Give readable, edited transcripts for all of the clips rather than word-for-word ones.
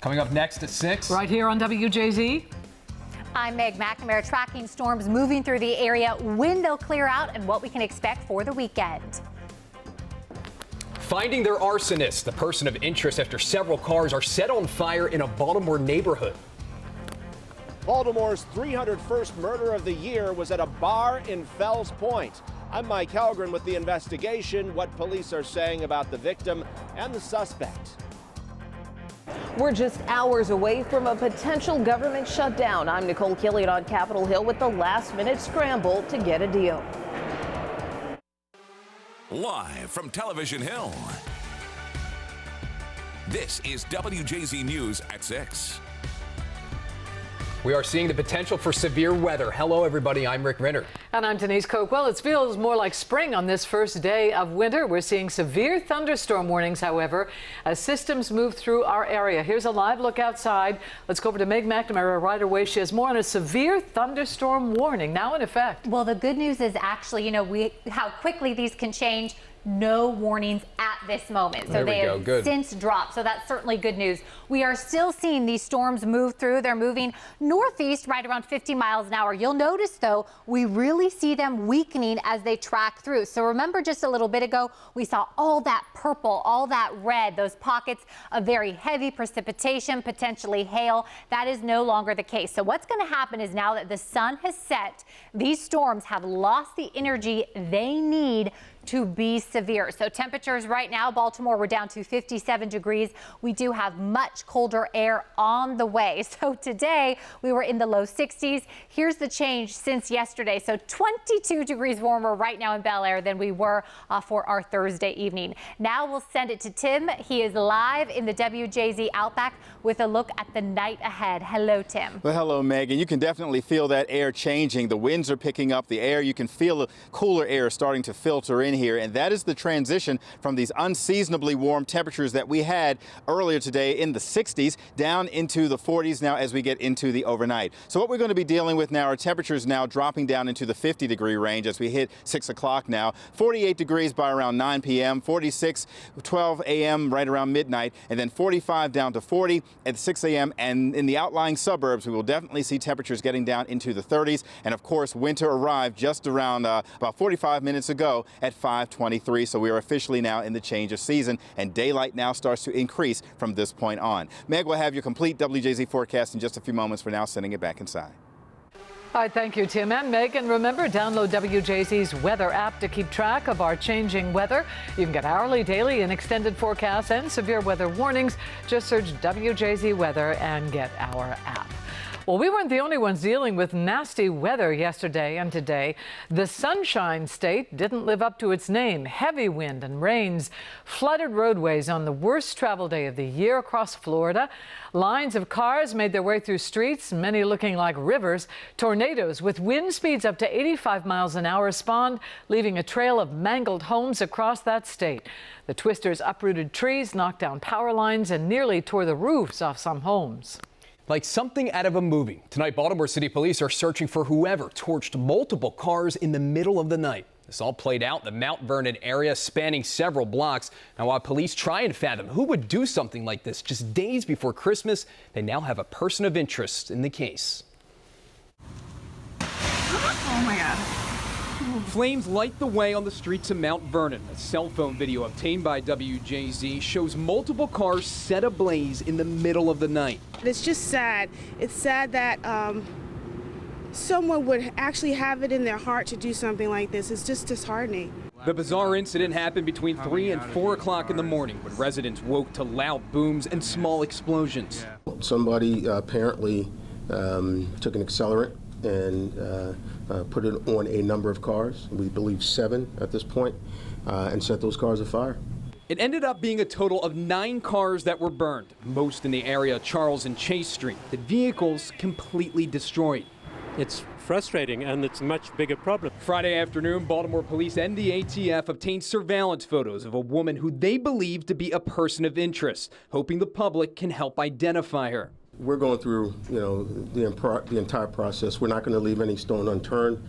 Coming up next at 6. Right here on WJZ. I'm Meg McNamara, tracking storms moving through the area, when they'll clear out, and what we can expect for the weekend. Finding their arsonist, the person of interest after several cars are set on fire in a Baltimore neighborhood. Baltimore's 301st murder of the year was at a bar in Fells Point. I'm Mike Halgren with the investigation, what police are saying about the victim and the suspect. We're just hours away from a potential government shutdown. I'm Nicole Killian on Capitol Hill with the last-minute scramble to get a deal. Live from Television Hill, this is WJZ News at 6. We are seeing the potential for severe weather. Hello, everybody. I'm Rick Renner. And I'm Denise Koch. Well, it feels more like spring on this first day of winter. We're seeing severe thunderstorm warnings, however, as systems move through our area. Here's a live look outside. Let's go over to Meg McNamara right away. She has more on a severe thunderstorm warning now in effect. Well, the good news is actually, how quickly these can change. No warnings at this moment. So they have since dropped. So that's certainly good news. We are still seeing these storms move through. They're moving northeast right around 50 miles an hour. You'll notice, though, we really see them weakening as they track through. So remember just a little bit ago, we saw all that purple, all that red, those pockets of very heavy precipitation, potentially hail. That is no longer the case. So what's going to happen is now that the sun has set, these storms have lost the energy they need to be severe. So temperatures right now, Baltimore, we're down to 57 degrees. We do have much colder air on the way. So today we were in the low 60s. Here's the change since yesterday. So 22 degrees warmer right now in Bel Air than we were for our Thursday evening. Now we'll send it to Tim. He is live in the WJZ Outback with a look at the night ahead. Hello, Tim. Well, hello, Megan. You can definitely feel that air changing. The winds are picking up the air. You can feel the cooler air starting to filter in here, and that is the transition from these unseasonably warm temperatures that we had earlier today in the 60s down into the 40s now as we get into the overnight. So what we're going to be dealing with now are temperatures now dropping down into the 50-degree range as we hit 6 o'clock now. 48 degrees by around 9 p.m., 46, 12 a.m. right around midnight, and then 45 down to 40 at 6 a.m. And in the outlying suburbs, we will definitely see temperatures getting down into the 30s. And of course, winter arrived just around about 45 minutes ago at 5:23. So we are officially now in the change of season, and daylight now starts to increase from this point on. Meg will have your complete WJZ forecast in just a few moments. For now, sending it back inside. All right, thank you, Tim and Meg. And remember, download WJZ's weather app to keep track of our changing weather. You can get hourly, daily, and extended forecasts and severe weather warnings. Just search WJZ Weather and get our app. Well, we weren't the only ones dealing with nasty weather yesterday and today. The Sunshine State didn't live up to its name. Heavy wind and rains flooded roadways on the worst travel day of the year across Florida. Lines of cars made their way through streets, many looking like rivers. Tornadoes with wind speeds up to 85 miles an hour spawned, leaving a trail of mangled homes across that state. The twisters uprooted trees, knocked down power lines, and nearly tore the roofs off some homes. Like something out of a movie. Tonight, Baltimore City Police are searching for whoever torched multiple cars in the middle of the night. This all played out in the Mount Vernon area, spanning several blocks. Now, while police try and fathom who would do something like this just days before Christmas, they now have a person of interest in the case. Oh my God. Flames light the way on the streets of Mount Vernon. A cell phone video obtained by WJZ shows multiple cars set ablaze in the middle of the night. It's just sad. It's sad that someone would actually have it in their heart to do something like this. It's just disheartening. The bizarre incident happened between 3 and 4 o'clock in the morning when residents woke to loud booms and small explosions. Somebody apparently took an accelerant and put it on a number of cars, we believe 7 at this point, and set those cars afire. It ended up being a total of 9 cars that were burned, most in the area of Charles and Chase Street. The vehicles completely destroyed. It's frustrating, and it's a much bigger problem. Friday afternoon, Baltimore police and the ATF obtained surveillance photos of a woman who they believe to be a person of interest, hoping the public can help identify her. We're going through, the entire process. We're not going to leave any stone unturned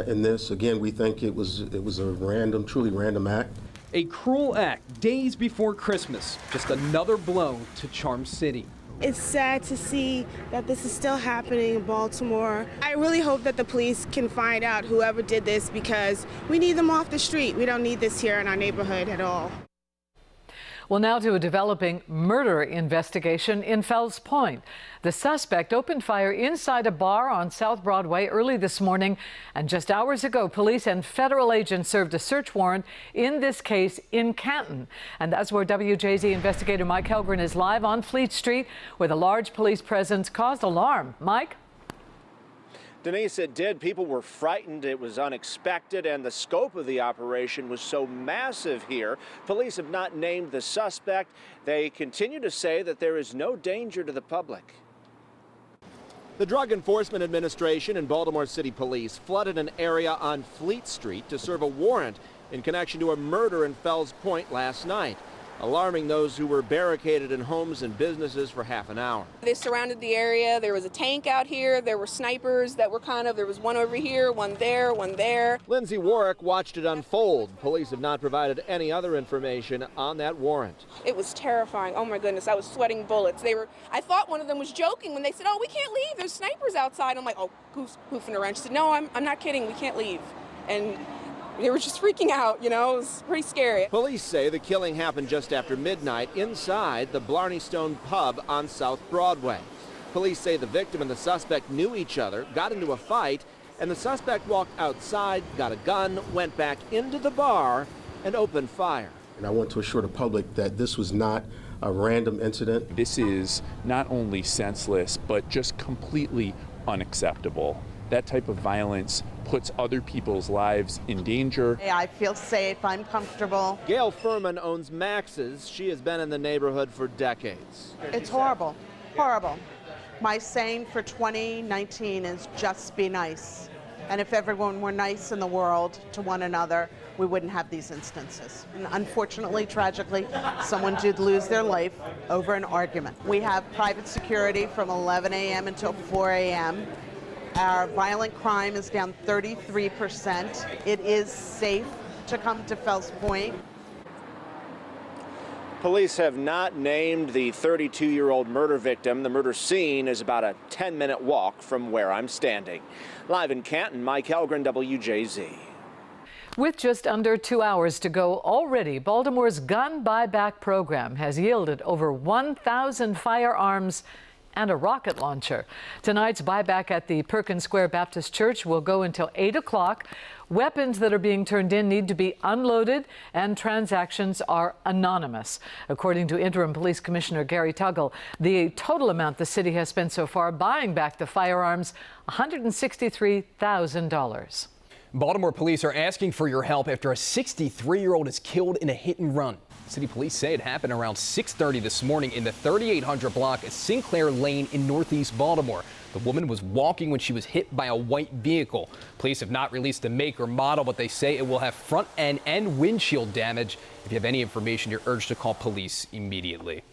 in this. Again, we think it was a truly random act. A cruel act days before Christmas, just another blow to Charm City. It's sad to see that this is still happening in Baltimore. I really hope that the police can find out whoever did this, because we need them off the street. We don't need this here in our neighborhood at all. Well, now to a developing murder investigation in Fells Point. The suspect opened fire inside a bar on South Broadway early this morning, and just hours ago, police and federal agents served a search warrant in this case in Canton. And that's where WJZ investigator Mike Helgren is live on Fleet Street, where the large police presence caused alarm. Mike? Denise, it did. People were frightened. It was unexpected, and the scope of the operation was so massive here. Police have not named the suspect. They continue to say that there is no danger to the public. The Drug Enforcement Administration and Baltimore City Police flooded an area on Fleet Street to serve a warrant in connection to a murder in Fells Point last night, alarming those who were barricaded in homes and businesses for half an hour. They surrounded the area. There was a tank out here. There were snipers that were there was one over here, one there, one there. Lindsay Warwick watched it unfold. Police have not provided any other information on that warrant. It was terrifying. Oh my goodness, I was sweating bullets. I thought one of them was joking when they said, "Oh, we can't leave. There's snipers outside." I'm like, "Oh, who's hoofing around?" She said, "No, I'm not kidding. We can't leave." And they were just freaking out, you know, it was pretty scary. Police say the killing happened just after midnight inside the Blarney Stone pub on South Broadway. Police say the victim and the suspect knew each other, got into a fight, and the suspect walked outside, got a gun, went back into the bar, and opened fire. And I want to assure the public that this was not a random incident. This is not only senseless, but just completely unacceptable. That type of violence puts other people's lives in danger. I feel safe, I'm comfortable. Gail Furman owns Max's. She has been in the neighborhood for decades. It's horrible, horrible. My saying for 2019 is just be nice. And if everyone were nice in the world to one another, we wouldn't have these instances. And unfortunately, tragically, someone did lose their life over an argument. We have private security from 11 a.m. until 4 a.m. Our violent crime is down 33%. It is safe to come to Fells Point. Police have not named the 32-year-old murder victim. The murder scene is about a 10-minute walk from where I'm standing. Live in Canton, Mike Helgren, WJZ. With just under 2 hours to go already, Baltimore's gun buyback program has yielded over 1,000 firearms and a rocket launcher. Tonight's buyback at the Perkins Square Baptist Church will go until 8 o'clock. Weapons that are being turned in need to be unloaded, and transactions are anonymous. According to Interim Police Commissioner Gary Tuggle, the total amount the city has spent so far buying back the firearms, $163,000. Baltimore police are asking for your help after a 63-year-old is killed in a hit and run. City police say it happened around 6:30 this morning in the 3800 block at Sinclair Lane in Northeast Baltimore. The woman was walking when she was hit by a white vehicle. Police have not released the make or model, but they say it will have front end and windshield damage. If you have any information, you're urged to call police immediately.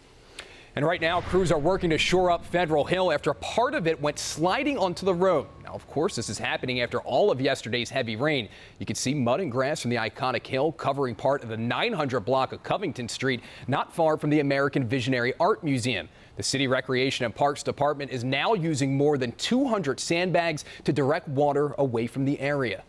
And right now, crews are working to shore up Federal Hill after a part of it went sliding onto the road. Now, of course, this is happening after all of yesterday's heavy rain. You can see mud and grass from the iconic hill covering part of the 900 block of Covington Street, not far from the American Visionary Art Museum. The City Recreation and Parks Department is now using more than 200 sandbags to direct water away from the area.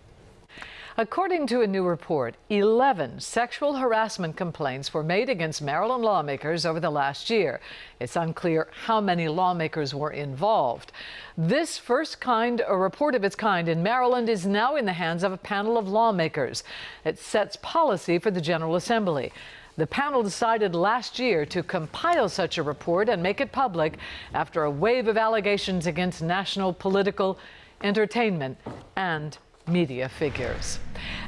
According to a new report, 11 sexual harassment complaints were made against Maryland lawmakers over the last year. It's unclear how many lawmakers were involved. This first report of its kind in Maryland is now in the hands of a panel of lawmakers. It sets policy for the General Assembly. The panel decided last year to compile such a report and make it public after a wave of allegations against national political, entertainment, and media figures.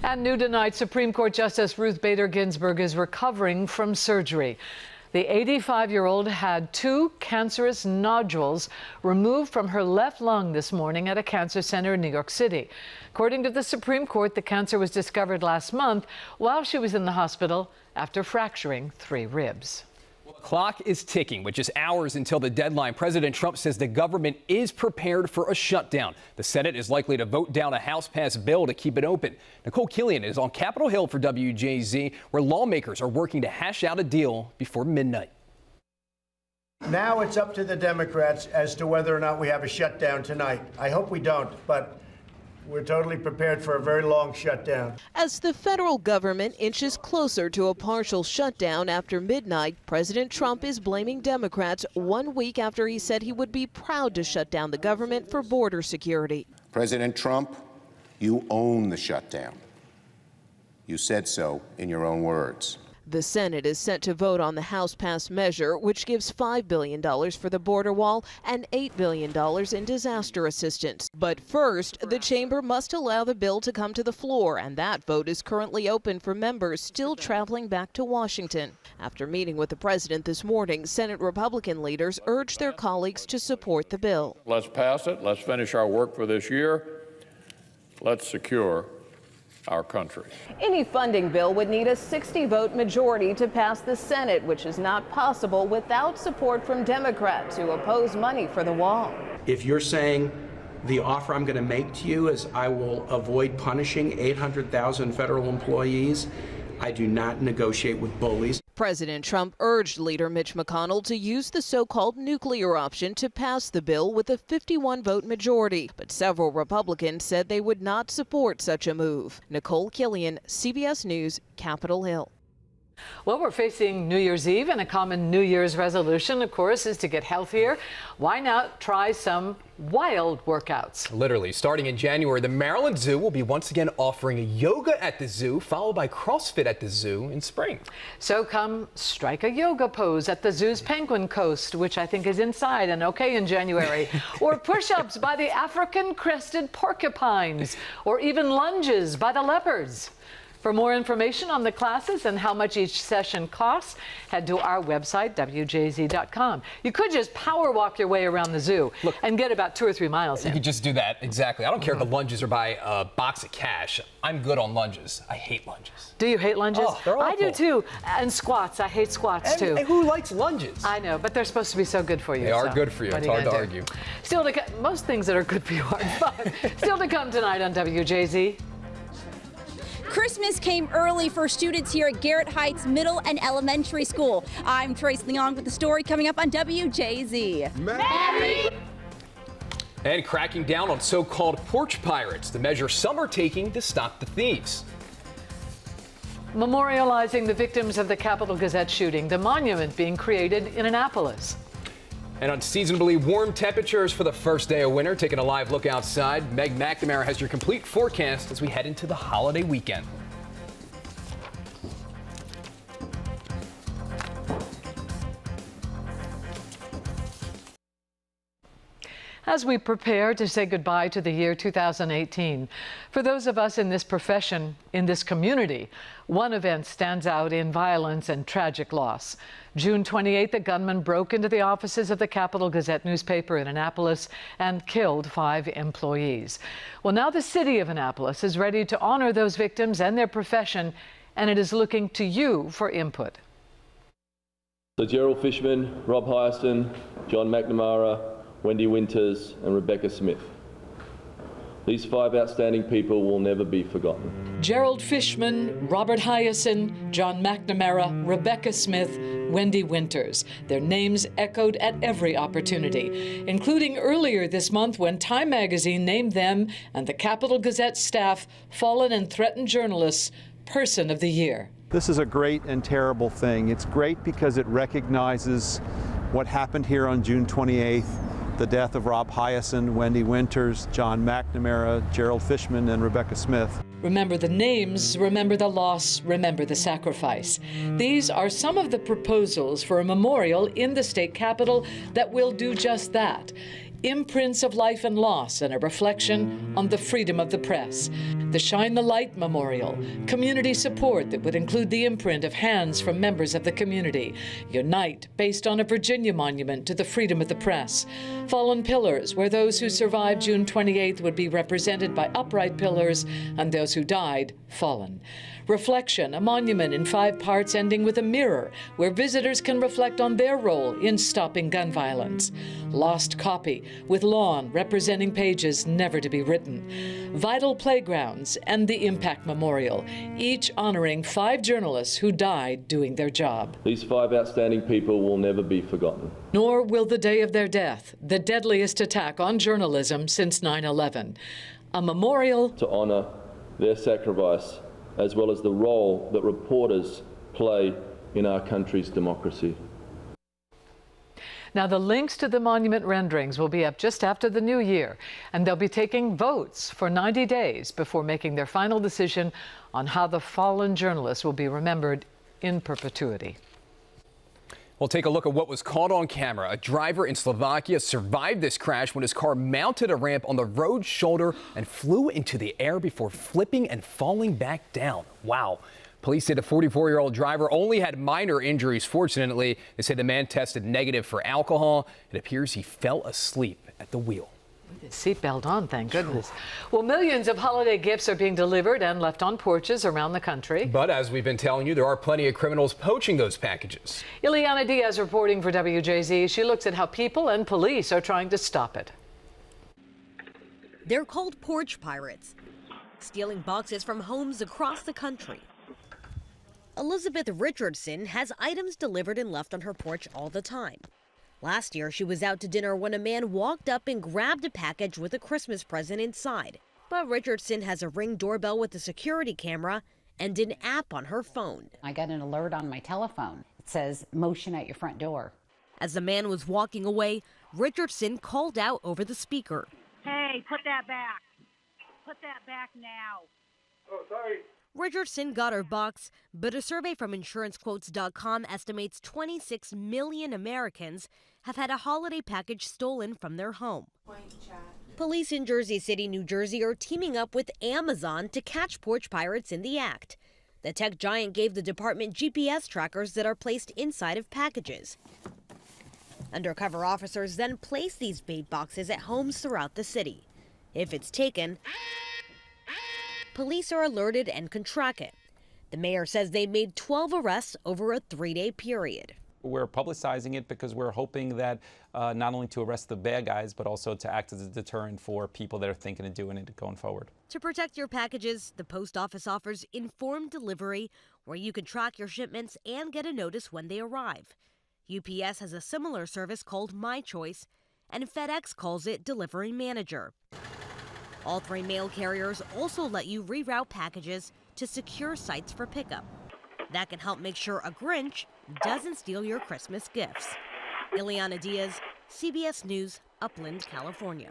And new tonight, Supreme Court Justice Ruth Bader Ginsburg is recovering from surgery. The 85-year-old had 2 cancerous nodules removed from her left lung this morning at a cancer center in New York City. According to the Supreme Court, the cancer was discovered last month while she was in the hospital after fracturing 3 ribs. The clock is ticking with just hours until the deadline. President Trump says the government is prepared for a shutdown. The Senate is likely to vote down a House-passed bill to keep it open. Nicole Killian is on Capitol Hill for WJZ, where lawmakers are working to hash out a deal before midnight. Now it's up to the Democrats as to whether or not we have a shutdown tonight. I hope we don't, but we're totally prepared for a very long shutdown. As the federal government inches closer to a partial shutdown after midnight, President Trump is blaming Democrats 1 week after he said he would be proud to shut down the government for border security. President Trump, you own the shutdown. You said so in your own words. The Senate is set to vote on the House-passed measure, which gives $5 billion for the border wall and $8 billion in disaster assistance. But first, the chamber must allow the bill to come to the floor, and that vote is currently open for members still traveling back to Washington. After meeting with the president this morning, Senate Republican leaders urged their colleagues to support the bill. Let's pass it. Let's finish our work for this year. Let's secure our country. Any funding bill would need a 60-vote majority to pass the Senate, which is not possible without support from Democrats who oppose money for the wall. If you're saying the offer I'm going to make to you is I will avoid punishing 800,000 federal employees, I do not negotiate with bullies. President Trump urged leader Mitch McConnell to use the so-called nuclear option to pass the bill with a 51-vote majority. But several Republicans said they would not support such a move. Nicole Killian, CBS News, Capitol Hill. Well, we're facing New Year's Eve, and a common New Year's resolution, of course, is to get healthier. Why not try some wild workouts? Literally, starting in January, the Maryland Zoo will be once again offering yoga at the zoo, followed by CrossFit at the zoo in spring. So come strike a yoga pose at the zoo's Penguin Coast, which I think is inside and okay in January, or push-ups by the African-crested porcupines, or even lunges by the leopards. For more information on the classes and how much each session costs, head to our website, WJZ.com. You could just power walk your way around the zoo and get about 2 or 3 miles in. You could just do that, exactly. I don't care if the lunges are by a box of cash. I'm good on lunges. I hate lunges. Do you hate lunges? Oh, they're awful. I do too. And squats. I hate squats too. And who likes lunges? I know, but they're supposed to be so good for you. They are good for you. It's hard to argue. Still to most things that are good for you aren't fun. Still to come tonight on WJZ. Christmas came early for students here at Garrett Heights Middle and Elementary School. I'm Trace Leon with the story coming up on WJZ. Merry! And cracking down on so-called porch pirates, the measure some are taking to stop the thieves. Memorializing the victims of the Capitol Gazette shooting, the monument being created in Annapolis. And unseasonably warm temperatures for the first day of winter. Taking a live look outside, Meg McNamara has your complete forecast as we head into the holiday weekend. As we prepare to say goodbye to the year 2018, for those of us in this profession, in this community, one event stands out in violence and tragic loss. June 28th, a gunman broke into the offices of the Capitol Gazette newspaper in Annapolis and killed 5 employees. Well, now the city of Annapolis is ready to honor those victims and their profession, and it is looking to you for input. So Gerald Fishman, Rob Hyason, John McNamara, Wendy Winters and Rebecca Smith. These 5 outstanding people will never be forgotten. Gerald Fishman, Robert Hyason, John McNamara, Rebecca Smith, Wendy Winters. Their names echoed at every opportunity, including earlier this month when Time magazine named them and the Capitol Gazette staff fallen and threatened journalists Person of the Year. This is a great and terrible thing. It's great because it recognizes what happened here on June 28th. The death of Rob Hyason, Wendy Winters, John McNamara, Gerald Fishman, and Rebecca Smith. Remember the names, remember the loss, remember the sacrifice. These are some of the proposals for a memorial in the state capitol that will do just that. Imprints of life and loss and a reflection on the freedom of the press. The Shine the Light Memorial, community support that would include the imprint of hands from members of the community. Unite, based on a Virginia monument to the freedom of the press. Fallen Pillars, where those who survived June 28th would be represented by upright pillars and those who died, fallen. Reflection, a monument in 5 parts ending with a mirror, where visitors can reflect on their role in stopping gun violence. Lost Copy, with lawn representing pages never to be written. Vital Playgrounds and the Impact Memorial, each honoring 5 journalists who died doing their job. These 5 outstanding people will never be forgotten. Nor will the day of their death, the deadliest attack on journalism since 9/11. A memorial to honor their sacrifice, as well as the role that reporters play in our country's democracy. Now, the links to the monument renderings will be up just after the new year, and they'll be taking votes for 90 days before making their final decision on how the fallen journalists will be remembered in perpetuity. We'll take a look at what was caught on camera. A driver in Slovakia survived this crash when his car mounted a ramp on the road shoulder and flew into the air before flipping and falling back down. Wow. Police say the 44-year-old driver only had minor injuries. Fortunately, they say the man tested negative for alcohol. It appears he fell asleep at the wheel. With his seatbelt on, thank goodness. Well, millions of holiday gifts are being delivered and left on porches around the country. But as we've been telling you, there are plenty of criminals poaching those packages. Ileana Diaz reporting for WJZ. She looks at how people and police are trying to stop it. They're called porch pirates, stealing boxes from homes across the country. Elizabeth Richardson has items delivered and left on her porch all the time. Last year, she was out to dinner when a man walked up and grabbed a package with a Christmas present inside. But Richardson has a Ring doorbell with a security camera and an app on her phone. I got an alert on my telephone. It says motion at your front door. As the man was walking away, Richardson called out over the speaker. Hey, put that back. Put that back now. Oh, sorry. Richardson got her box, but a survey from InsuranceQuotes.com estimates 26 million Americans have had a holiday package stolen from their home. Police in Jersey City, New Jersey are teaming up with Amazon to catch porch pirates in the act. The tech giant gave the department GPS trackers that are placed inside of packages. Undercover officers then place these bait boxes at homes throughout the city. If it's taken, police are alerted and can track it. The mayor says they made 12 arrests over a 3-day period. We're publicizing it because we're hoping that not only to arrest the bad guys, but also to act as a deterrent for people that are thinking of doing it going forward. To protect your packages, the post office offers informed delivery, where you can track your shipments and get a notice when they arrive. UPS has a similar service called My Choice, and FedEx calls it Delivery Manager. All 3 mail carriers also let you reroute packages to secure sites for pickup. That can help make sure a Grinch doesn't steal your Christmas gifts. Ileana Diaz, CBS News, Upland, California.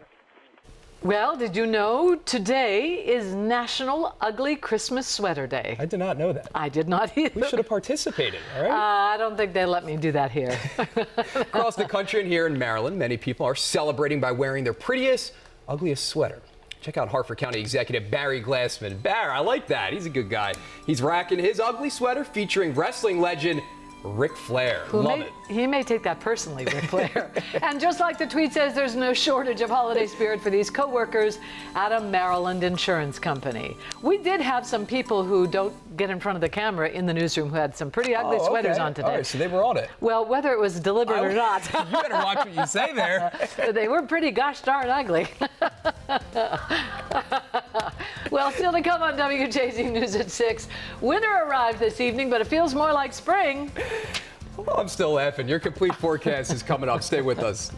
Well, did you know today is National Ugly Christmas Sweater Day? I did not know that. I did not either. We should have participated, all right? I don't think they let me do that here. Across the country and here in Maryland, many people are celebrating by wearing their prettiest, ugliest sweater. Check out Harford County Executive Barry Glassman. Barry, I like that. He's a good guy. He's racking his ugly sweater featuring wrestling legend Ric Flair. Love it. He may take that personally, Ric Flair. And just like the tweet says, there's no shortage of holiday spirit for these co-workers at a Maryland insurance company. We did have some people who don't get in front of the camera in the newsroom who had some pretty ugly sweaters on today. All right, so they were on it. Well, whether it was deliberate or not. You better watch what you say there. They were pretty gosh darn ugly. Well, still to come on WJZ News at 6. Winter arrived this evening, but it feels more like spring. Well, I'm still laughing. Your complete forecast is coming up. Stay with us.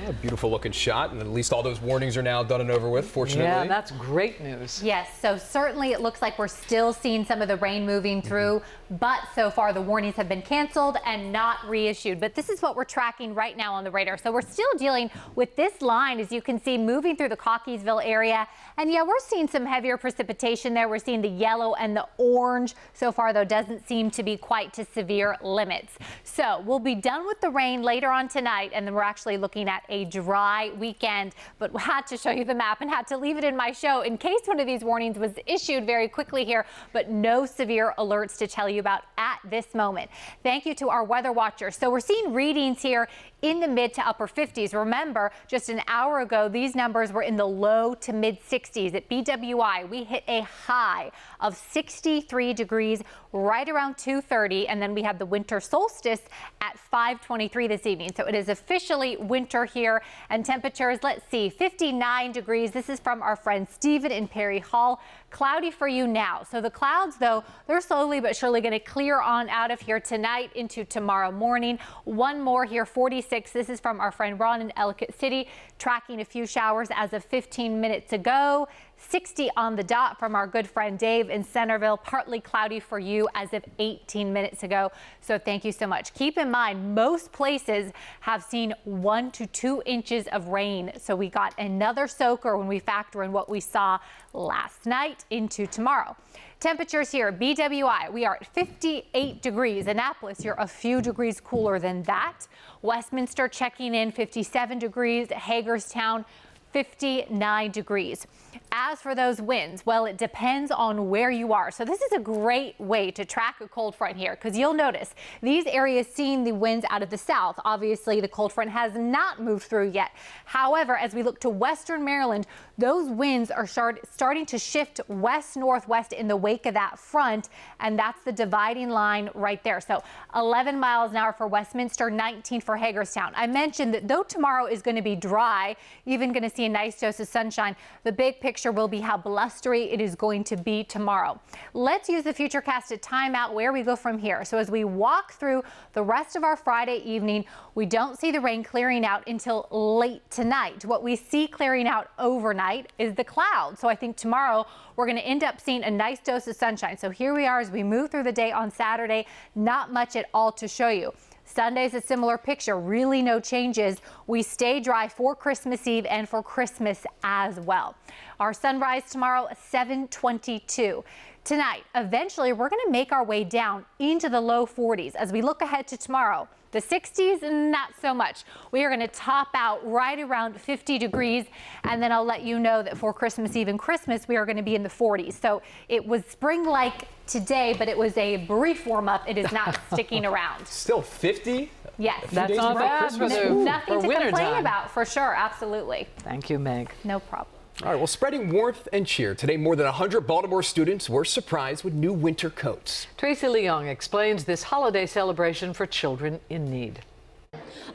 A beautiful looking shot, and at least all those warnings are now done and over with, fortunately. Yeah, that's great news. Yes, so certainly it looks like we're still seeing some of the rain moving through, but so far the warnings have been canceled and not reissued. But this is what we're tracking right now on the radar. So we're still dealing with this line, as you can see, moving through the Cockeysville area. And yeah, we're seeing some heavier precipitation there. We're seeing the yellow and the orange. So far, though, doesn't seem to be quite to severe limits. So we'll be done with the rain later on tonight, and then we're actually looking at a dry weekend, but had to show you the map and had to leave it in my show in case one of these warnings was issued very quickly here, but no severe alerts to tell you about at at this moment. Thank you to our weather watchers. So we're seeing readings here in the mid to upper 50s. Remember, just an hour ago, these numbers were in the low to mid 60s. At BWI, we hit a high of 63 degrees right around 2:30, and then we had the winter solstice at 5:23 this evening. So it is officially winter here, and temperatures, let's see, 59 degrees. This is from our friend Stephen in Perry Hall. Cloudy for you now. So the clouds, though, they're slowly but surely going to clear on out of here tonight into tomorrow morning. One more here, 46. This is from our friend Ron in Ellicott City, tracking a few showers as of 15 minutes ago. 60 on the dot from our good friend Dave in Centerville. Partly cloudy for you as of 18 minutes ago. So thank you so much. Keep in mind, most places have seen 1 to 2 inches of rain. So we got another soaker when we factor in what we saw last night into tomorrow. Temperatures here, BWI, we are at 58 degrees. Annapolis, you're a few degrees cooler than that. Westminster checking in 57 degrees. Hagerstown, 59 degrees. As for those winds, well, it depends on where you are. So this is a great way to track a cold front here, because you'll notice these areas seeing the winds out of the south. Obviously, the cold front has not moved through yet. However, as we look to western Maryland, those winds are starting to shift west-northwest in the wake of that front, and that's the dividing line right there. So 11 miles an hour for Westminster, 19 for Hagerstown. I mentioned that though tomorrow is going to be dry, even going to see a nice dose of sunshine, the big picture will be how blustery it is going to be tomorrow. Let's use the Futurecast to time out where we go from here. So as we walk through the rest of our Friday evening, we don't see the rain clearing out until late tonight. What we see clearing out overnight is the clouds. So I think tomorrow we're going to end up seeing a nice dose of sunshine. So here we are as we move through the day on Saturday. Not much at all to show you. Sunday's a similar picture, really no changes. We stay dry for Christmas Eve and for Christmas as well. Our sunrise tomorrow, 7:22. Tonight, eventually, we're going to make our way down into the low 40s. As we look ahead to tomorrow, the 60s, not so much. We are going to top out right around 50 degrees, and then I'll let you know that for Christmas Eve and Christmas, we are going to be in the 40s. So it was spring-like today, but it was a brief warm-up. It is not sticking around. Still 50? Yes. That's not bad for nothing to winter complain time. about, for sure. Absolutely. Thank you, Meg. No problem. All right, well, spreading warmth and cheer. Today, more than 100 Baltimore students were surprised with new winter coats. Tracy Leong explains this holiday celebration for children in need.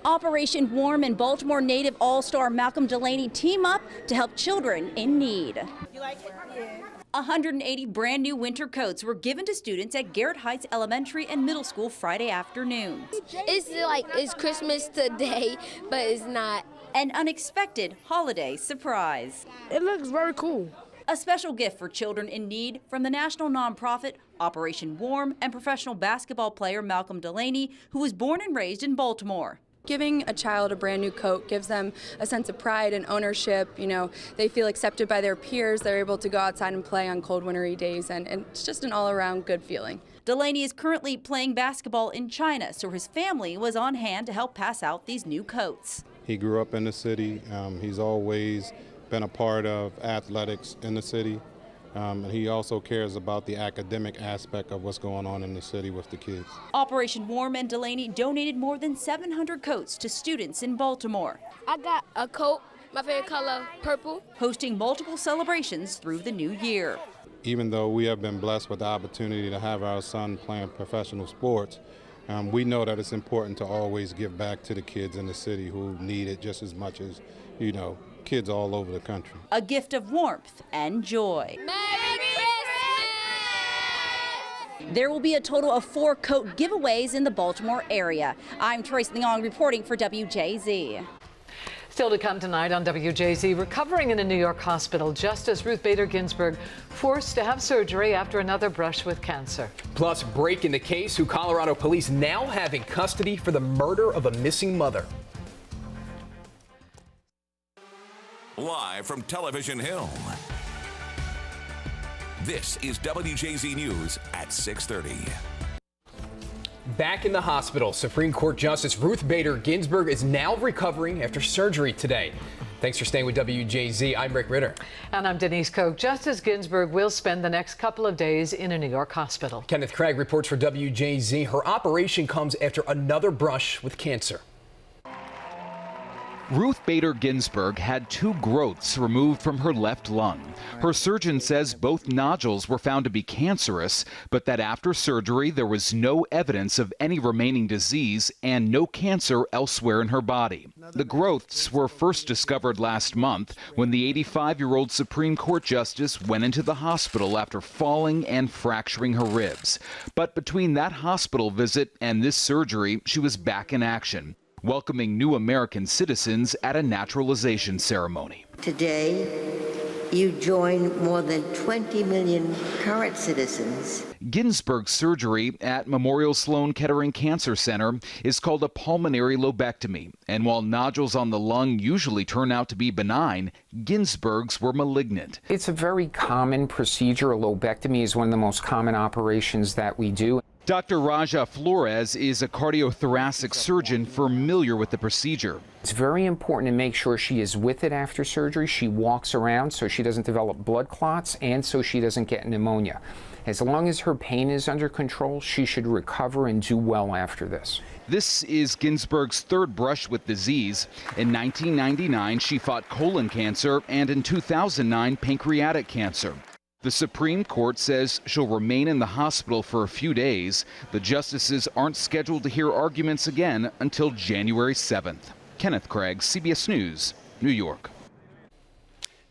Operation Warm and Baltimore native all-star Malcolm Delaney team up to help children in need. You like it? Yeah. 180 brand new winter coats were given to students at Garrett Heights Elementary and Middle School Friday afternoon. It's Christmas today, but it's not. An unexpected holiday surprise. It looks very cool. A special gift for children in need from the national nonprofit Operation Warm and professional basketball player Malcolm Delaney, who was born and raised in Baltimore. Giving a child a brand new coat gives them a sense of pride and ownership. You know, they feel accepted by their peers. They're able to go outside and play on cold, wintry days, and it's just an all-around good feeling. Delaney is currently playing basketball in China, so his family was on hand to help pass out these new coats. He grew up in the city. He's always been a part of athletics in the city. And he also cares about the academic aspect of what's going on in the city with the kids. Operation Warm and Delaney donated more than 700 coats to students in Baltimore. I got a coat, my favorite color, purple. Hosting multiple celebrations through the new year. Even though we have been blessed with the opportunity to have our son playing professional sports, we know that it's important to always give back to the kids in the city who need it just as much as, you know, kids all over the country. A gift of warmth and joy. Merry Christmas! There will be a total of 4 coat giveaways in the Baltimore area. I'm Trace Leong reporting for WJZ. Still to come tonight on WJZ, recovering in a New York hospital, Justice Ruth Bader Ginsburg forced to have surgery after another brush with cancer. Plus, break in the case, who Colorado police now have in custody for the murder of a missing mother. Live from Television Hill, this is WJZ News at 6:30. Back in the hospital, Supreme Court Justice Ruth Bader Ginsburg is now recovering after surgery today. Thanks for staying with WJZ. I'm Rick Ritter. And I'm Denise Koch. Justice Ginsburg will spend the next couple of days in a New York hospital. Kenneth Craig reports for WJZ. Her operation comes after another brush with cancer. Ruth Bader Ginsburg had 2 growths removed from her left lung. Her surgeon says both nodules were found to be cancerous, but that after surgery there was no evidence of any remaining disease and no cancer elsewhere in her body. The growths were first discovered last month when the 85-year-old Supreme Court justice went into the hospital after falling and fracturing her ribs. But between that hospital visit and this surgery, she was back in action, welcoming new American citizens at a naturalization ceremony. Today, you join more than 20 million current citizens. Ginsburg's surgery at Memorial Sloan Kettering Cancer Center is called a pulmonary lobectomy, and while nodules on the lung usually turn out to be benign, Ginsburg's were malignant. It's a very common procedure. A lobectomy is one of the most common operations that we do. Dr. Raja Flores is a cardiothoracic surgeon familiar with the procedure. It's very important to make sure she is with it after surgery. She walks around so she doesn't develop blood clots and so she doesn't get pneumonia. As long as her pain is under control, she should recover and do well after this. This is Ginsburg's 3rd brush with disease. In 1999, she fought colon cancer, and in 2009, pancreatic cancer. The Supreme Court says she'll remain in the hospital for a few days. The justices aren't scheduled to hear arguments again until January 7th. Kenneth Craig, CBS News, New York.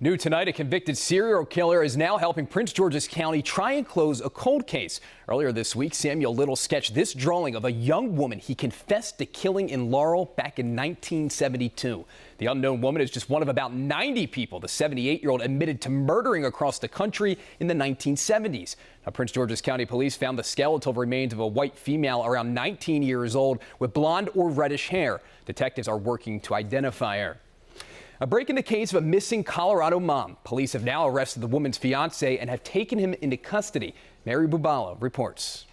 New tonight, a convicted serial killer is now helping Prince George's County try and close a cold case. Earlier this week, Samuel Little sketched this drawing of a young woman he confessed to killing in Laurel back in 1972. The unknown woman is just one of about 90 people the 78-year-old admitted to murdering across the country in the 1970s. Now, Prince George's County Police found the skeletal remains of a white female around 19 years old with blonde or reddish hair. Detectives are working to identify her. A break in the case of a missing Colorado mom. Police have now arrested the woman's fiancé and have taken him into custody. Mary Bubala reports.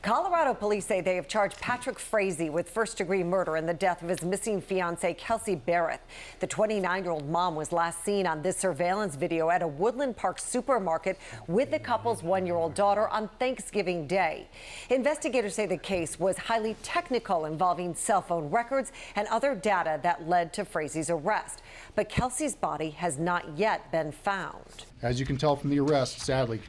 Colorado police say they have charged Patrick Frazee with first-degree murder in the death of his missing fiancée, Kelsey Barrett. The 29-year-old mom was last seen on this surveillance video at a Woodland Park supermarket with the couple's 1-year-old daughter on Thanksgiving Day. Investigators say the case was highly technical, involving cell phone records and other data that led to Frazee's arrest. But Kelsey's body has not yet been found. As you can tell from the arrest, sadly,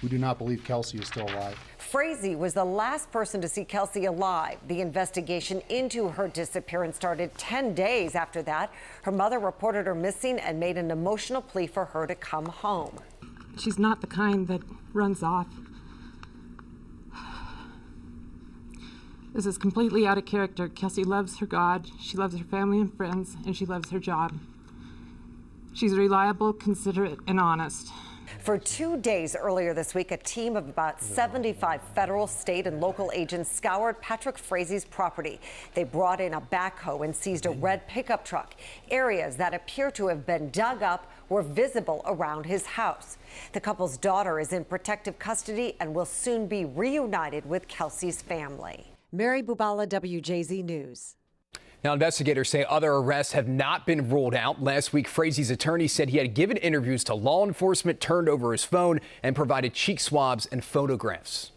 we do not believe Kelsey is still alive. Frazee was the last person to see Kelsey alive. The investigation into her disappearance started 10 days after that. Her mother reported her missing and made an emotional plea for her to come home. She's not the kind that runs off. This is completely out of character. Kelsey loves her God, she loves her family and friends, and she loves her job. She's reliable, considerate, and honest. For 2 days earlier this week, a team of about 75 federal, state, and local agents scoured Patrick Frazee's property. They brought in a backhoe and seized a red pickup truck. Areas that appear to have been dug up were visible around his house. The couple's daughter is in protective custody and will soon be reunited with Kelsey's family. Mary Bubala, WJZ News. Now, investigators say other arrests have not been ruled out. Last week, Frazee's attorney said he had given interviews to law enforcement, turned over his phone, and provided cheek swabs and photographs.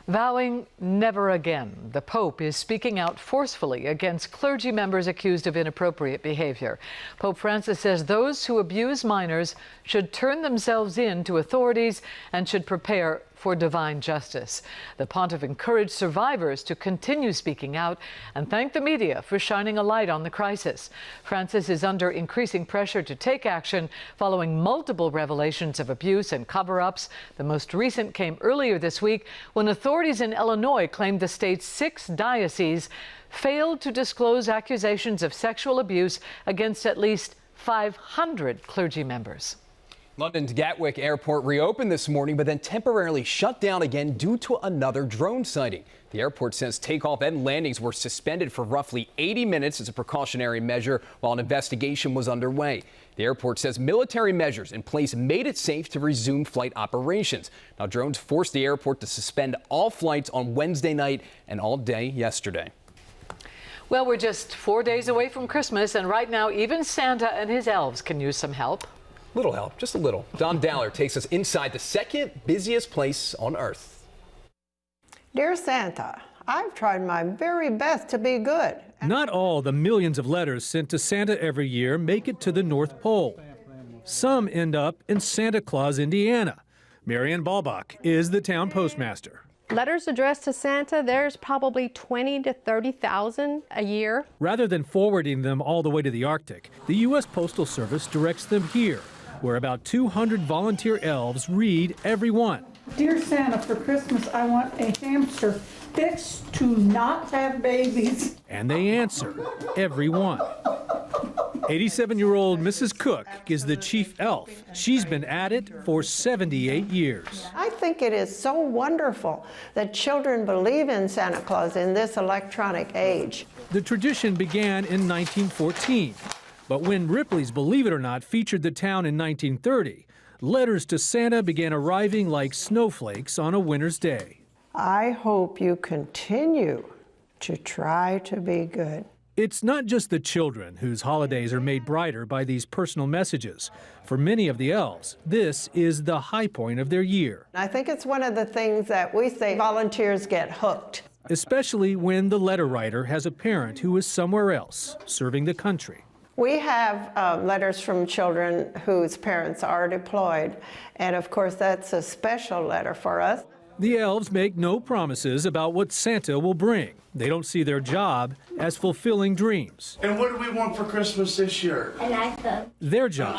Vowing never again, the Pope is speaking out forcefully against clergy members accused of inappropriate behavior. Pope Francis says those who abuse minors should turn themselves in to authorities and should prepare for divine justice. The pontiff encouraged survivors to continue speaking out and thanked the media for shining a light on the crisis. Francis is under increasing pressure to take action following multiple revelations of abuse and cover-ups. The most recent came earlier this week when authorities in Illinois claimed the state's 6 dioceses failed to disclose accusations of sexual abuse against at least 500 clergy members. London's Gatwick Airport reopened this morning, but then temporarily shut down again due to another drone sighting. The airport says takeoff and landings were suspended for roughly 80 minutes as a precautionary measure while an investigation was underway. The airport says military measures in place made it safe to resume flight operations. Now, drones forced the airport to suspend all flights on Wednesday night and all day yesterday. Well, we're just 4 days away from Christmas, and right now, even Santa and his elves can use some help. Little help, just a little. Don Dowler takes us inside the second busiest place on Earth. Dear Santa, I've tried my very best to be good. Not all the millions of letters sent to Santa every year make it to the North Pole. Some end up in Santa Claus, Indiana. Marianne Balbach is the town postmaster. Letters addressed to Santa, there's probably 20 to 30,000 a year. Rather than forwarding them all the way to the Arctic, the U.S. Postal Service directs them here, where about 200 volunteer elves read every one. Dear Santa, for Christmas I want a hamster fixed to not have babies. And they answer, every one. 87-year-old Mrs. Cook is the chief elf. She's been at it for 78 years. I think it is so wonderful that children believe in Santa Claus in this electronic age. The tradition began in 1914, but when Ripley's Believe It or Not featured the town in 1930, letters to Santa began arriving like snowflakes on a winter's day. I hope you continue to try to be good. It's not just the children whose holidays are made brighter by these personal messages. For many of the elves, this is the high point of their year. I think it's one of the things that we say volunteers get hooked. Especially when the letter writer has a parent who is somewhere else, serving the country. We have letters from children whose parents are deployed, and of course that's a special letter for us. The elves make no promises about what Santa will bring. They don't see their job as fulfilling dreams. And what do we want for Christmas this year? An iPhone. Their job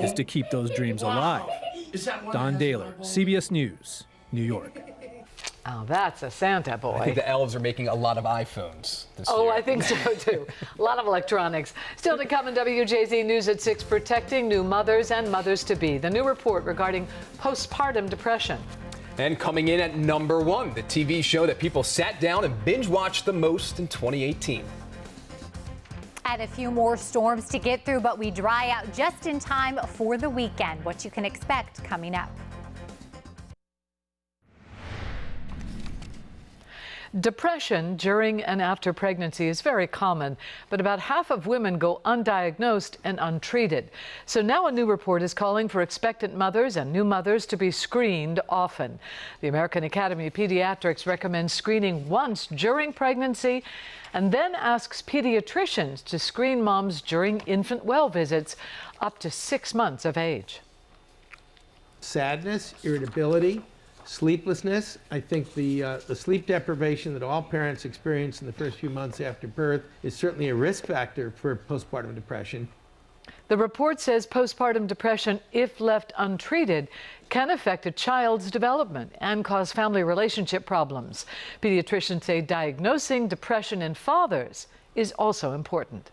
is to keep those dreams alive. Don Dahler, CBS News, New York. Oh, that's a Santa boy. I think the elves are making a lot of iPhones this year. Oh, I think so too. A lot of electronics. Still to come in WJZ News at 6, protecting new mothers and mothers-to-be. The new report regarding postpartum depression. And coming in at number 1, the TV show that people sat down and binge-watched the most in 2018. And a few more storms to get through, but we dry out just in time for the weekend. What you can expect coming up. Depression during and after pregnancy is very common, but about half of women go undiagnosed and untreated. So now a new report is calling for expectant mothers and new mothers to be screened often. The American Academy of Pediatrics recommends screening once during pregnancy and then asks pediatricians to screen moms during infant well visits up to 6 months of age. Sadness, irritability, sleeplessness. I think the sleep deprivation that all parents experience in the first few months after birth is certainly a risk factor for postpartum depression. The report says postpartum depression, if left untreated, can affect a child's development and cause family relationship problems. Pediatricians say diagnosing depression in fathers is also important.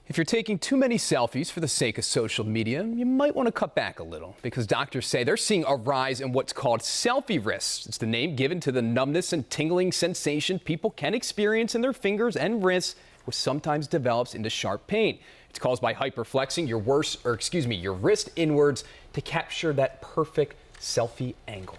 If you're taking too many selfies for the sake of social media, you might want to cut back a little, because doctors say they're seeing a rise in what's called selfie wrists. It's the name given to the numbness and tingling sensation people can experience in their fingers and wrists, which sometimes develops into sharp pain. It's caused by hyperflexing your wrist inwards to capture that perfect selfie angle.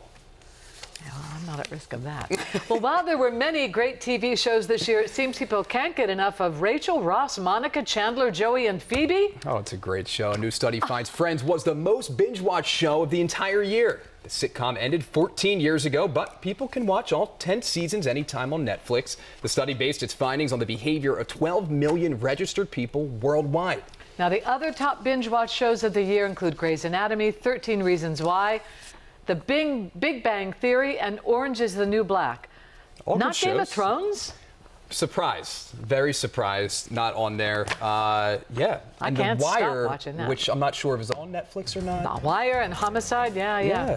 I'm not at risk of that. Well, while there were many great TV shows this year, it seems people can't get enough of Rachel, Ross, Monica, Chandler, Joey, and Phoebe. Oh, it's a great show. A new study finds Friends was the most binge-watched show of the entire year. The sitcom ended 14 years ago, but people can watch all 10 seasons anytime on Netflix. The study based its findings on the behavior of 12 million registered people worldwide. Now, the other top binge-watch shows of the year include Grey's Anatomy, 13 Reasons Why, The Big Bang Theory, and Orange is the New Black. All not Game of Thrones? Surprised. Very surprised. Not on there. Yeah. I and can't The Wire, stop watching that. which I'm not sure if it's on Netflix or not. The Wire and Homicide, yeah.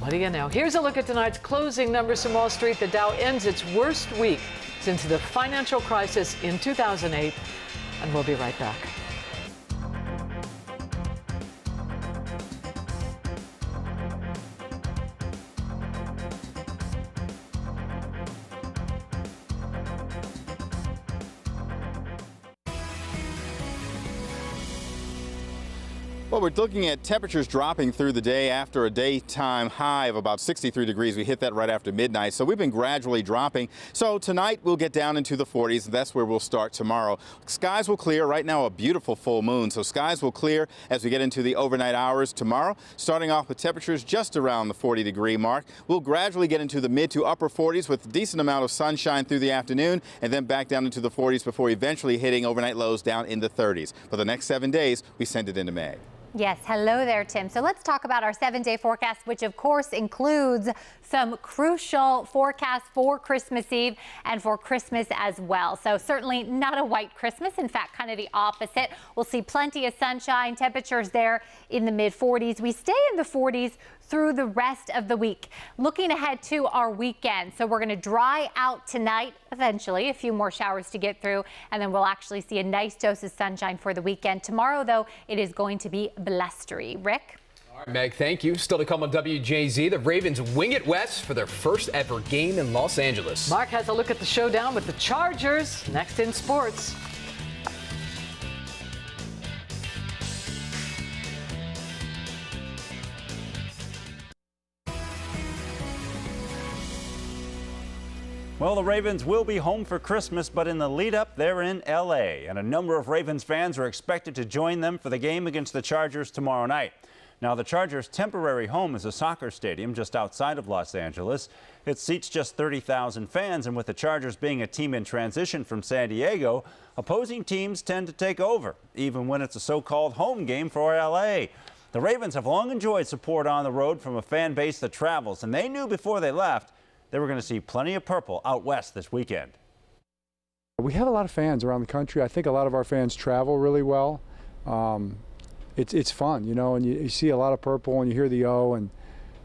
What do you know? Here's a look at tonight's closing numbers from Wall Street. The Dow ends its worst week since the financial crisis in 2008. And we'll be right back. Well, we're looking at temperatures dropping through the day after a daytime high of about 63 degrees. We hit that right after midnight, so we've been gradually dropping. So tonight we'll get down into the 40s, and that's where we'll start tomorrow. Skies will clear. Right now a beautiful full moon, so skies will clear as we get into the overnight hours tomorrow, starting off with temperatures just around the 40-degree mark. We'll gradually get into the mid to upper 40s with a decent amount of sunshine through the afternoon, and then back down into the 40s before eventually hitting overnight lows down in the 30s. For the next 7 days, we send it into May. Yes, hello there, Tim. So let's talk about our 7-day forecast, which of course includes some crucial forecasts for Christmas Eve and for Christmas as well. So certainly not a white Christmas. In fact, kind of the opposite. We'll see plenty of sunshine, temperatures there in the mid 40s. We stay in the 40s through the rest of the week. Looking ahead to our weekend. So we're going to dry out tonight, eventually, a few more showers to get through, and then we'll actually see a nice dose of sunshine for the weekend. Tomorrow, though, it is going to be blustery. Rick? All right, Meg, thank you. Still to come on WJZ, the Ravens wing it west for their first ever game in Los Angeles. Mark has a look at the showdown with the Chargers next in sports. Well, the Ravens will be home for Christmas, but in the lead up, they're in L.A., and a number of Ravens fans are expected to join them for the game against the Chargers tomorrow night. Now, the Chargers' temporary home is a soccer stadium just outside of Los Angeles. It seats just 30,000 fans, and with the Chargers being a team in transition from San Diego, opposing teams tend to take over, even when it's a so-called home game for L.A. The Ravens have long enjoyed support on the road from a fan base that travels, and they knew before they left they were going to see plenty of purple out west this weekend. We have a lot of fans around the country. I think a lot of our fans travel really well. It's fun, you know, and you see a lot of purple and you hear the O, and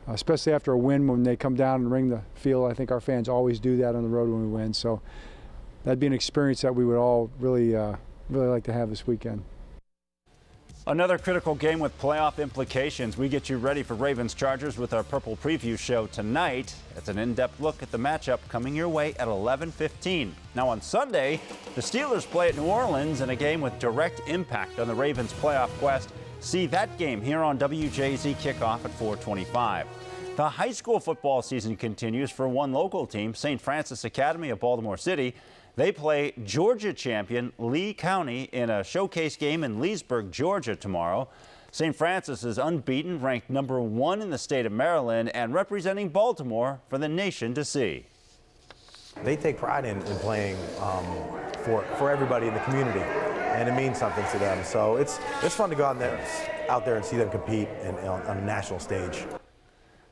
especially after a win when they come down and ring the field. I think our fans always do that on the road when we win. So that'd be an experience that we would all really like to have this weekend. Another critical game with playoff implications. We get you ready for Ravens-Chargers with our Purple Preview show tonight. It's an in-depth look at the matchup coming your way at 11:15. Now on Sunday, the Steelers play at New Orleans in a game with direct impact on the Ravens' playoff quest. See that game here on WJZ kickoff at 4:25. The high school football season continues for one local team, St. Francis Academy of Baltimore City. They play Georgia champion Lee County in a showcase game in Leesburg, Georgia tomorrow. St. Francis is unbeaten, ranked #1 in the state of Maryland, and representing Baltimore for the nation to see. They take pride in playing for everybody in the community, and it means something to them. So it's fun to go out there and see them compete on a national stage.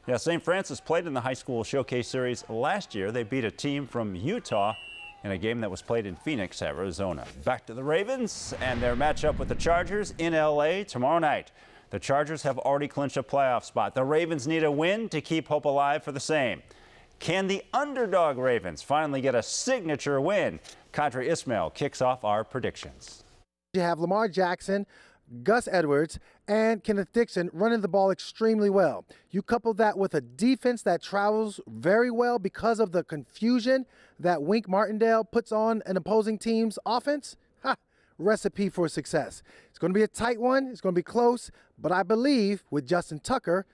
Yeah, St. Francis played in the high school showcase series last year. They beat a team from Utah in a game that was played in Phoenix, Arizona. Back to the Ravens and their matchup with the Chargers in L.A. tomorrow night. The Chargers have already clinched a playoff spot. The Ravens need a win to keep hope alive for the same. Can the underdog Ravens finally get a signature win? Kadri Ismail kicks off our predictions. You have Lamar Jackson, Gus Edwards, and Kenneth Dixon running the ball extremely well. You couple that with a defense that travels very well because of the confusion that Wink Martindale puts on an opposing team's offense. Recipe for success. It's going to be a tight one. It's going to be close. But I believe with Justin Tucker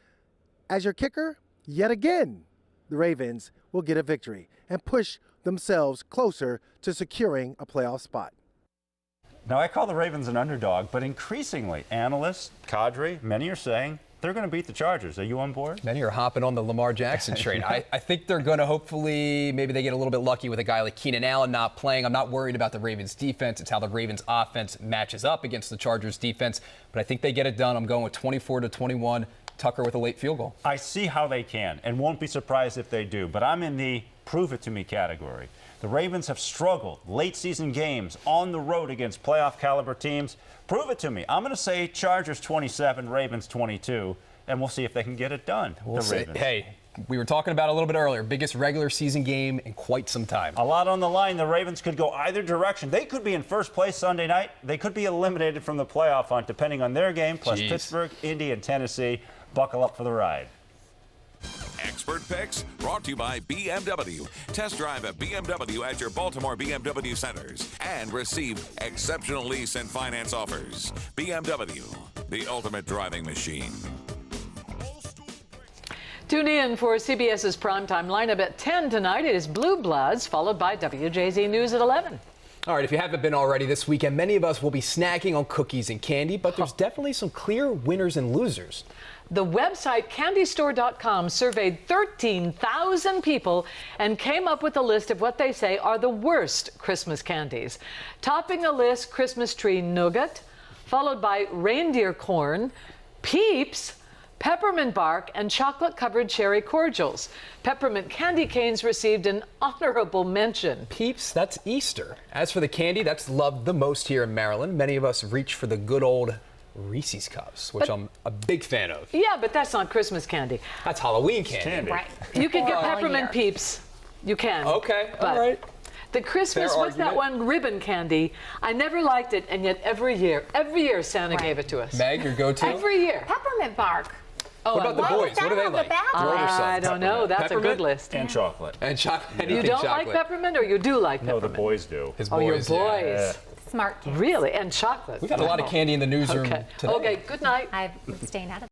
as your kicker, yet again, the Ravens will get a victory and push themselves closer to securing a playoff spot. Now, I call the Ravens an underdog, but increasingly, analysts, cadre, many are saying they're going to beat the Chargers. Are you on board? Many are hopping on the Lamar Jackson train. I think they're going to hopefully, maybe they get a little bit lucky with a guy like Keenan Allen not playing. I'm not worried about the Ravens defense. It's how the Ravens offense matches up against the Chargers defense. But I think they get it done. I'm going with 24-21, Tucker with a late field goal. I see how they can and won't be surprised if they do, but I'm in the prove it to me category. The Ravens have struggled late season games on the road against playoff caliber teams. Prove it to me. I'm going to say Chargers 27, Ravens 22, and we'll see if they can get it done. We'll see. Hey, we were talking about a little bit earlier, biggest regular season game in quite some time. A lot on the line. The Ravens could go either direction. They could be in first place Sunday night. They could be eliminated from the playoff hunt depending on their game, plus Pittsburgh, Indy, and Tennessee. Buckle up for the ride. Expert Picks brought to you by BMW. Test drive a BMW at your Baltimore BMW centers and receive exceptional lease and finance offers. BMW. the ultimate driving machine. Tune in for CBS's primetime lineup at 10 tonight. It is Blue Bloods, followed by WJZ News at 11. All right, if you haven't been already this weekend, many of us will be snacking on cookies and candy, but there's definitely some clear winners and losers. The website candystore.com surveyed 13,000 people and came up with a list of what they say are the worst Christmas candies. Topping the list, Christmas tree nougat, followed by reindeer corn, Peeps, peppermint bark, and chocolate-covered cherry cordials. Peppermint candy canes received an honorable mention. Peeps, that's Easter. As for the candy, that's loved the most here in Maryland. Many of us reach for the good old Reese's Cups, which I'm a big fan of. Yeah, but that's not Christmas candy. That's Halloween candy. Right. You can get peppermint Peeps. You can. Okay, all right. The Christmas, Fair what's that argument. one, ribbon candy? I never liked it, and yet every year Santa gave it to us. Meg, your go-to? Every year. Peppermint bark. Oh, what about the boys? What do they like? I don't know. That's a good list. And chocolate. And chocolate. You don't like peppermint, or you do like peppermint? No, the boys do. His Oh, your boys. boys. Yeah. Smart kids. Really? And chocolate. We've got a lot of candy in the newsroom today. Okay, good night. I'm staying out of